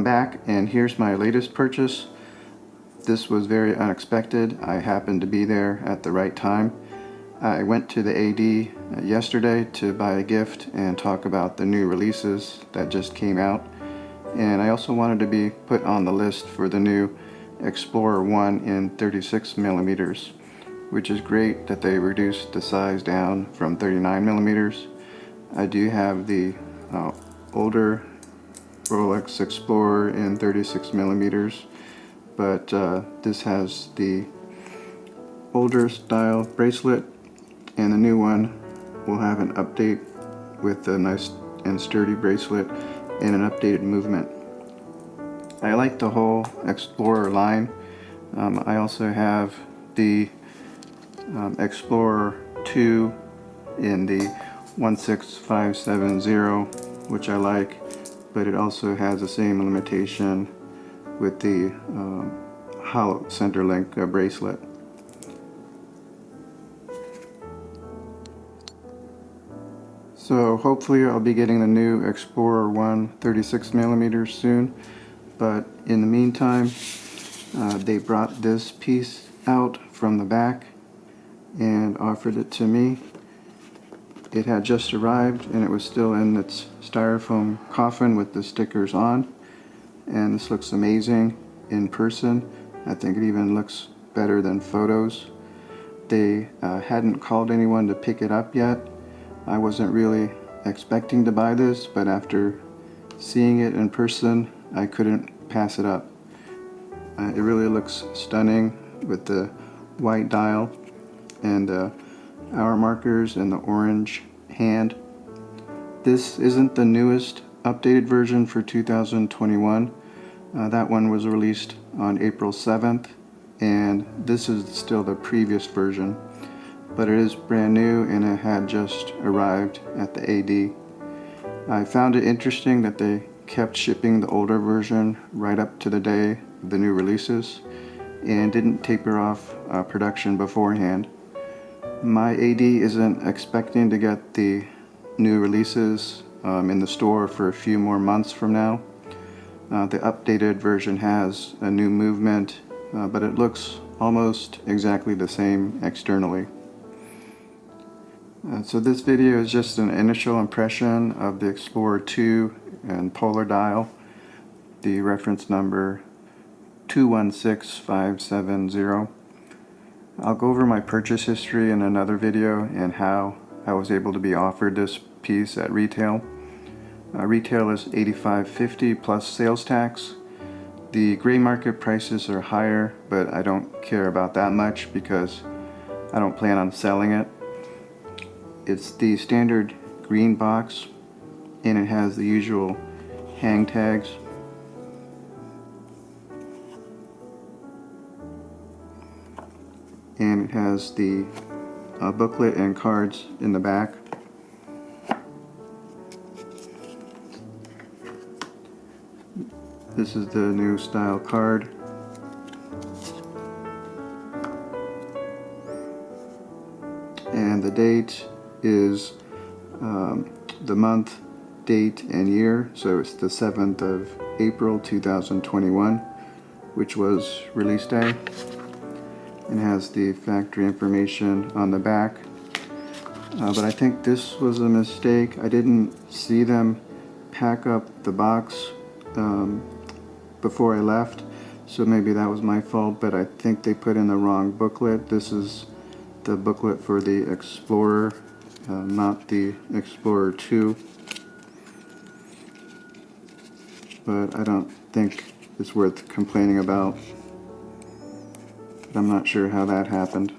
I'm back, and here's my latest purchase. This was very unexpected. I happened to be there at the right time. I went to the AD yesterday to buy a gift and talk about the new releases that just came out. And I also wanted to be put on the list for the new Explorer 1 in 36 millimeters, which is great that they reduced the size down from 39 millimeters. I do have the older Rolex Explorer in 36 millimeters, but this has the older style bracelet, and the new one will have an update with a nice and sturdy bracelet and an updated movement. I like the whole Explorer line. I also have the Explorer 2 in the 16570, which I like, but it also has the same limitation with the hollow center link bracelet. So hopefully I'll be getting the new Explorer 1 36 millimeters soon, but in the meantime they brought this piece out from the back and offered it to me. It had just arrived and it was still in its styrofoam coffin with the stickers on, and this looks amazing in person. I think it even looks better than photos. They hadn't called anyone to pick it up yet. I wasn't really expecting to buy this, but after seeing it in person I couldn't pass it up. It really looks stunning with the white dial and hour markers and the orange hand. This isn't the newest updated version for 2021. That one was released on April 7th, and this is still the previous version, but it is brand new and it had just arrived at the AD. I found it interesting that they kept shipping the older version right up to the day of the new releases and didn't taper off production beforehand. My AD isn't expecting to get the new releases in the store for a few more months from now. The updated version has a new movement, but it looks almost exactly the same externally. So this video is just an initial impression of the Explorer 2 and polar dial, the reference number 216570. I'll go over my purchase history in another video and how I was able to be offered this piece at retail. Retail is $85.50 plus sales tax. The gray market prices are higher, but I don't care about that much because I don't plan on selling it. It's the standard green box, and it has the usual hang tags. And it has the booklet and cards in the back. This is the new style card. And the date is the month, date, and year. So it's the 7th of April 2021, which was release day. And has the factory information on the back. But I think this was a mistake. I didn't see them pack up the box before I left, so maybe that was my fault, but I think they put in the wrong booklet. This is the booklet for the Explorer, not the Explorer 2. But I don't think it's worth complaining about. But I'm not sure how that happened.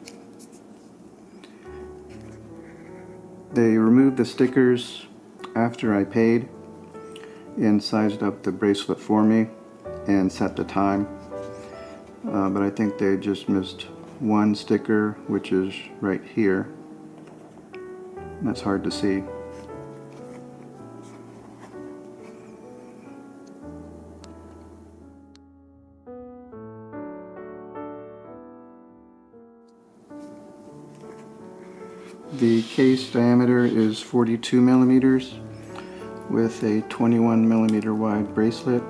They removed the stickers after I paid and sized up the bracelet for me and set the time. But I think they just missed one sticker, which is right here. That's hard to see. The case diameter is 42 millimeters with a 21 millimeter wide bracelet.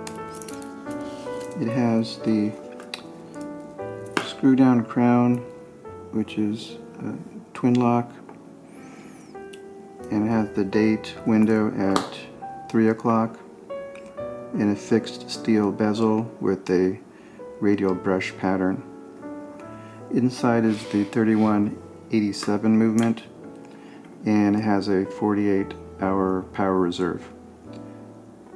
It has the screw down crown, which is a twin lock, and it has the date window at 3 o'clock and a fixed steel bezel with a radial brush pattern. Inside is the 3187 movement, and it has a 48-hour power reserve.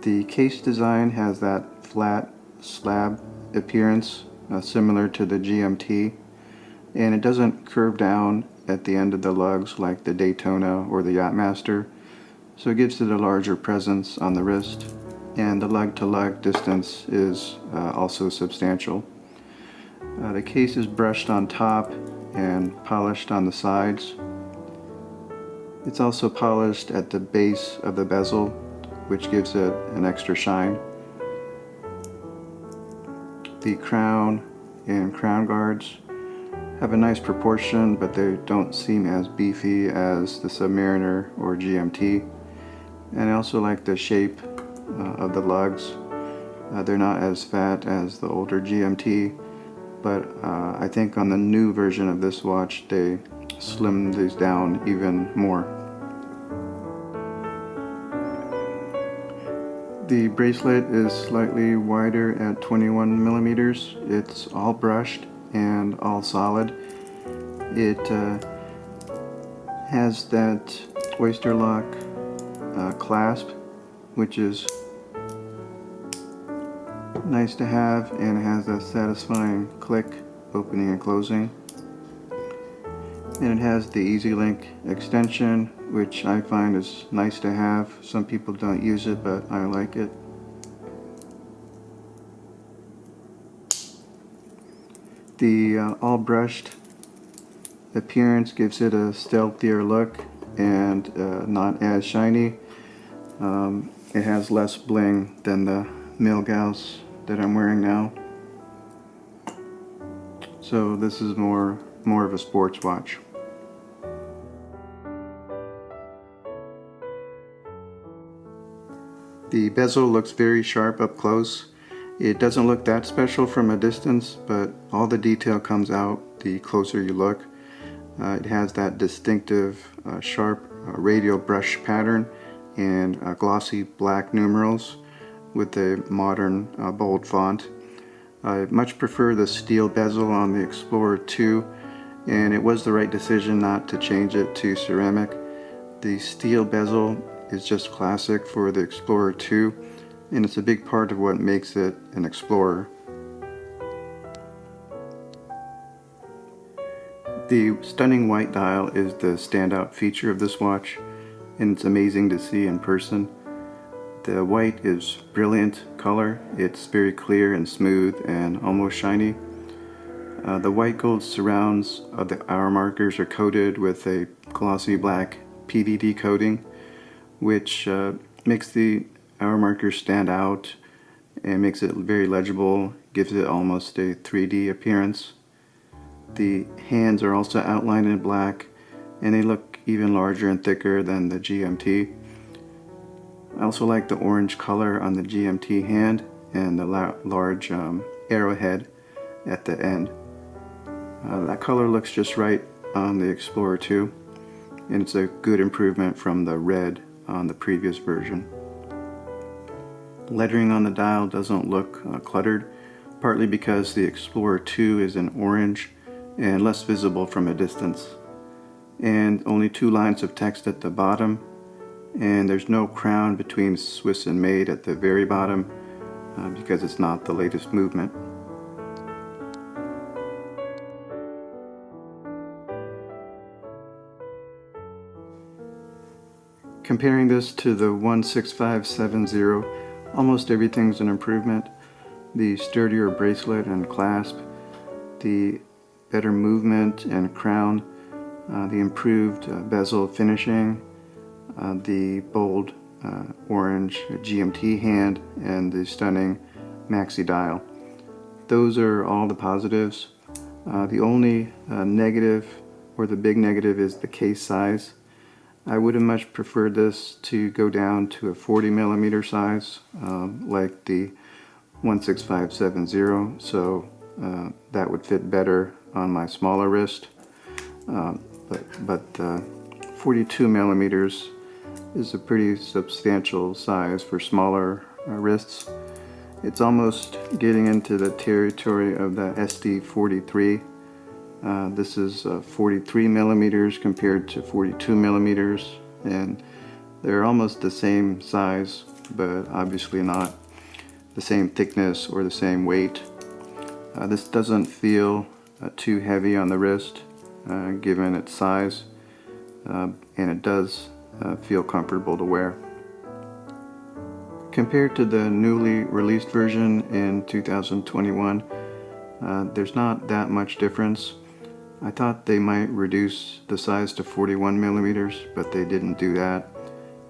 The case design has that flat slab appearance similar to the GMT, and it doesn't curve down at the end of the lugs like the Daytona or the Yachtmaster, so it gives it a larger presence on the wrist, and the lug-to-lug distance is also substantial. The case is brushed on top and polished on the sides. It's also polished at the base of the bezel, which gives it an extra shine. The crown and crown guards have a nice proportion, but they don't seem as beefy as the Submariner or GMT. And I also like the shape of the lugs. They're not as fat as the older GMT, but I think on the new version of this watch they slimmed these down even more. The bracelet is slightly wider at 21 millimeters. It's all brushed and all solid. It has that oyster lock clasp, which is nice to have, and it has a satisfying click opening and closing. And it has the Easy Link extension, which I find is nice to have. Some people don't use it, but I like it. The all brushed appearance gives it a stealthier look and not as shiny. It has less bling than the Milgauss that I'm wearing now. So this is more of a sports watch. The bezel looks very sharp up close. It doesn't look that special from a distance, but all the detail comes out the closer you look. It has that distinctive sharp radial brush pattern and glossy black numerals with a modern bold font. I much prefer the steel bezel on the Explorer 2, and it was the right decision not to change it to ceramic. The steel bezel is just classic for the Explorer 2, and it's a big part of what makes it an Explorer. The stunning white dial is the standout feature of this watch, and it's amazing to see in person. The white is brilliant color. It's very clear and smooth and almost shiny. The white gold surrounds of the hour markers are coated with a glossy black PVD coating, which makes the hour markers stand out and makes it very legible, gives it almost a 3D appearance. The hands are also outlined in black, and they look even larger and thicker than the GMT. I also like the orange color on the GMT hand and the large arrowhead at the end. That color looks just right on the Explorer 2, and it's a good improvement from the red on the previous version. Lettering on the dial doesn't look cluttered, partly because the Explorer 2 is in orange and less visible from a distance. And only 2 lines of text at the bottom, and there's no crown between Swiss and Made at the very bottom because it's not the latest movement. Comparing this to the 16570, almost everything's an improvement. The sturdier bracelet and clasp, the better movement and crown, the improved bezel finishing, the bold orange GMT hand, and the stunning maxi dial. Those are all the positives. The only negative, or the big negative, is the case size. I would have much preferred this to go down to a 40 millimeter size, like the 16570, so that would fit better on my smaller wrist. But 42 millimeters is a pretty substantial size for smaller wrists. It's almost getting into the territory of the SD43. This is 43 millimeters compared to 42 millimeters, and they're almost the same size, but obviously not the same thickness or the same weight. This doesn't feel too heavy on the wrist given its size, and it does feel comfortable to wear. Compared to the newly released version in 2021, there's not that much difference. I thought they might reduce the size to 41 millimeters, but they didn't do that.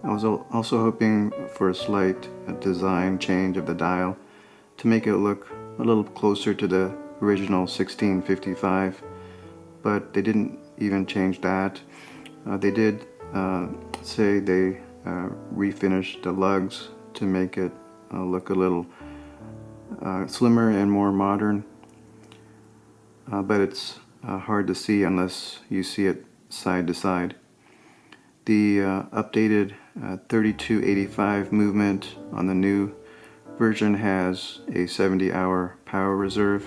I was also hoping for a slight design change of the dial to make it look a little closer to the original 1655, but they didn't even change that. They did say they refinished the lugs to make it look a little slimmer and more modern, but it's hard to see unless you see it side to side. The updated 3285 movement on the new version has a 70-hour power reserve,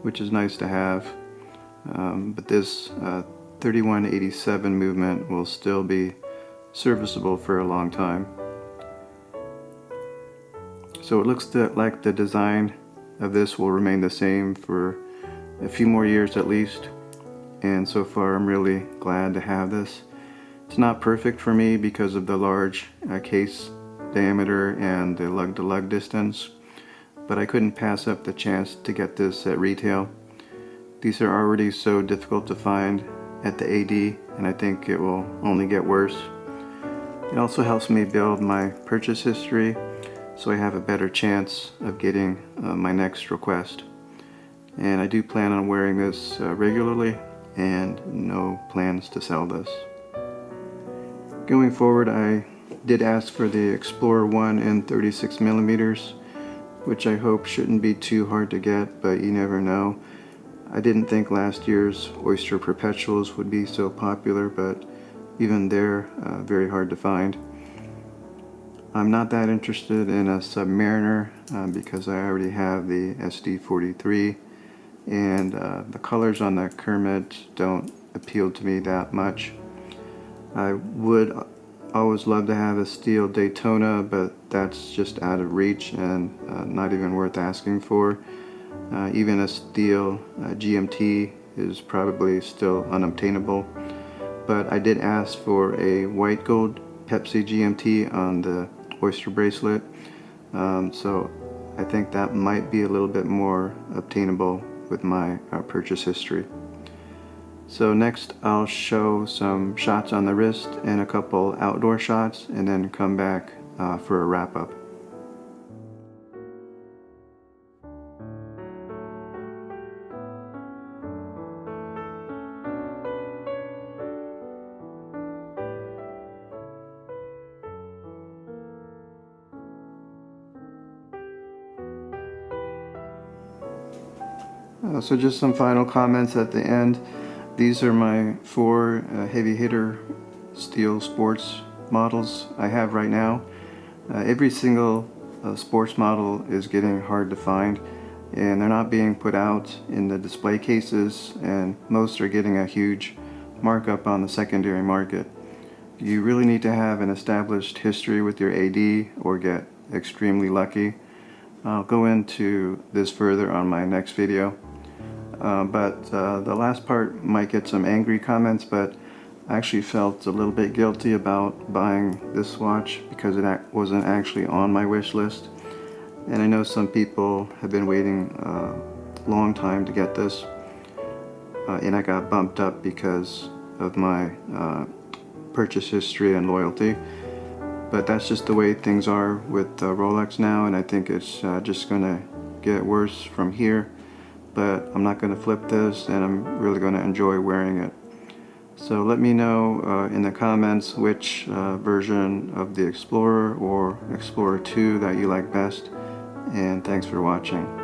which is nice to have, but this 3187 movement will still be serviceable for a long time. So it looks like the design of this will remain the same for a few more years at least, and so far I'm really glad to have this. It's not perfect for me because of the large case diameter and the lug-to-lug distance, but I couldn't pass up the chance to get this at retail. These are already so difficult to find at the AD, and I think it will only get worse. It also helps me build my purchase history, so I have a better chance of getting my next request. And I do plan on wearing this regularly, and no plans to sell this. Going forward, I did ask for the Explorer 1 in 36 millimeters, which I hope shouldn't be too hard to get, but you never know. I didn't think last year's Oyster Perpetuals would be so popular, but even they're very hard to find. I'm not that interested in a Submariner because I already have the SD43, and the colors on the Kermit don't appeal to me that much. I would always love to have a steel Daytona, but that's just out of reach and not even worth asking for. Even a steel GMT is probably still unobtainable, but I did ask for a white gold Pepsi GMT on the Oyster bracelet, so I think that might be a little bit more obtainable with my purchase history. So next I'll show some shots on the wrist and a couple outdoor shots, and then come back for a wrap-up. So just some final comments at the end. These are my 4 heavy hitter steel sports models I have right now. Every single sports model is getting hard to find, and they're not being put out in the display cases, and most are getting a huge markup on the secondary market. You really need to have an established history with your AD or get extremely lucky. I'll go into this further on my next video. But the last part might get some angry comments, but I actually felt a little bit guilty about buying this watch because it wasn't actually on my wish list. And I know some people have been waiting a long time to get this, and I got bumped up because of my purchase history and loyalty. But that's just the way things are with Rolex now, and I think it's just going to get worse from here. But I'm not going to flip this, and I'm really going to enjoy wearing it. So let me know in the comments which version of the Explorer or Explorer 2 that you like best, and thanks for watching.